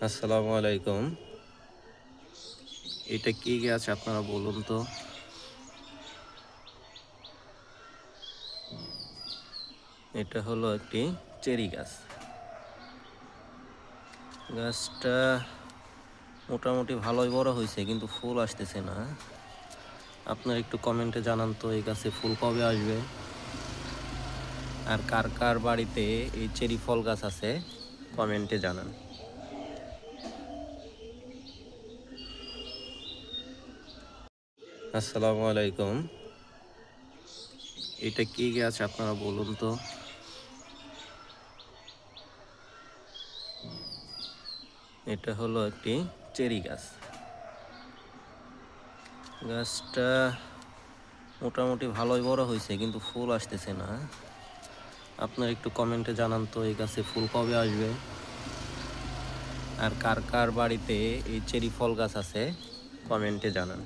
আসসালামু আলাইকুম। এটা কি গাছ আপনারা বলুন তো? এটা হলো একটি চেরি গাছ। গাছটা মোটামুটি ভালোই বড় হয়েছে, কিন্তু ফুল আসতেছে না। আপনারা একটু কমেন্টে জানান তো এই গাছে ফুল কবে আসবে, আর কার কার বাড়িতে এই চেরি ফল গাছ আছে কমেন্টে জানান। আসসালামু আলাইকুম। এটা কি গাছ আপনারা বলুন তো? এটা হলো একটি চেরি গাছ। গাছটা মোটামুটি ভালোই বড় হয়েছে, কিন্তু ফুল আসতেছে না। আপনারা একটু কমেন্টে জানান তো এই গাছে ফুল কবে আসবে, আর কার কার বাড়িতে এই চেরি ফল গাছ আছে কমেন্টে জানান।